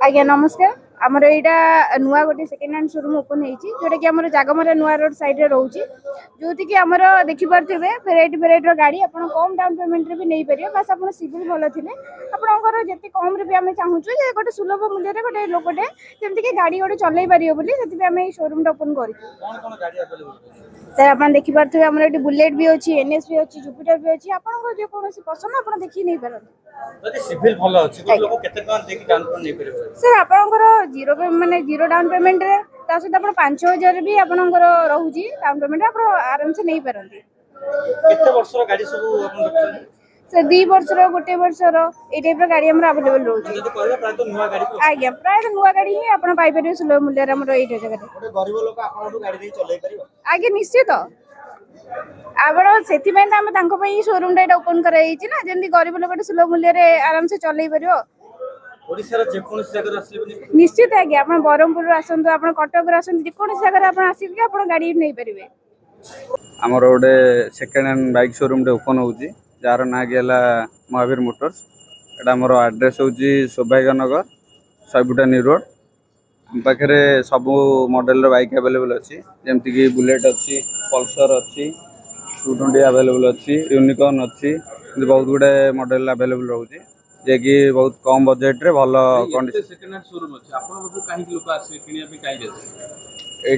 आज्ञा नमस्कार आमर यहाँ नुआ गोटे सेकेंड हैंड शोरूम ओपन होती जोटा कि आम जागमरा नुआ रोड साइड रोचे जो कि आम देखिपे भेराइटी गाड़ी आप कम डाउन पेमेंट भी नहीं पारे बास आप सिविल भल थे आपंकर जिते कम भी आम चाहूँ गोटे सुलभ मूल्य गोटे लोकटे जमीक गाड़ी गोटे चल पारे आम शोरूम ओपन कर सर आप देखिपे आम ये बुलेट भी अच्छी एनएस भी अच्छी जुपिटर भी अच्छी आपको जो कौन पसंद आप देखिए नहीं पारती सर आपंकर जीरो माने जीरो डाउन पेमेंट रे सहित आप 5000 भी आपंकर रोचे डाउन पेमेंट आप आराम से नहीं पारती सर 2 वर्षर गोटे वर्षर ये टाइप गाड़ी अवेलेबल रोचे आज्ञा प्राय नुआ गाड़ी ही आप पाइपर सुलभ मूल्य ये जगह आज्ञा निश्चित आपण से शोरूम टा ओपन कराई ना जमी गरीब लोग सुलभ मूल्य आराम से चल पार निश्चित आज्ञा आप ब्रह्मपुर आसतु आप कटक आसतु जेकोसी जगह आप आसिक आप गाड़ी नहीं पारे आमर गोटे सेकेंड हैंड बाइक शोरूम टे ओपन होची जार ना गला महावीर मोटर्स एटा मोर एड्रेस होची सौभाग्य नगर सैबुटानी रोड पाखे सब मॉडल बाइक अवेलेबल अच्छी जमती कि बुलेट अच्छी पल्सर अच्छी 220 अवेलेबल अच्छी यूनिकॉर्न अच्छी बहुत गुड़े मॉडल अवेलेबल रोचे जे कि बहुत कम बजेट रे भल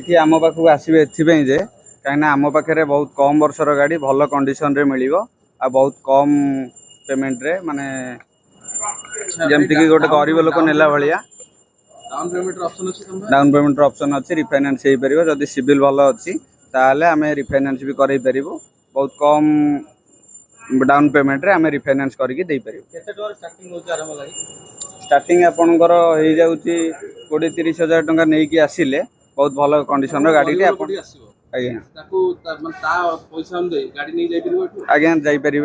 ये आम पाखक आसवे एपाई कहीं आम पाखे बहुत कम वर्षर गाड़ी भल कंडीशन रे मिल आ बहुत कम पेमेंट रे माने जमती कि गोटे गरीब लोक नेला भाया डाउन पेमेंट ऑप्शन अच्छी रिफाइनान्स हो पार जदि सिविल भल अच्छी ताले आम रिफाइनान्स भी कर बहुत कम डाउन पेमेंट रे आम रिफाइनान्स करके दे पार स्टार्टिंग आपणकर हो जाऊँगी 20-30 हजार टंका नहीं कि आसिले बहुत भल कंडीशन गाड़ी आज्ञा जापर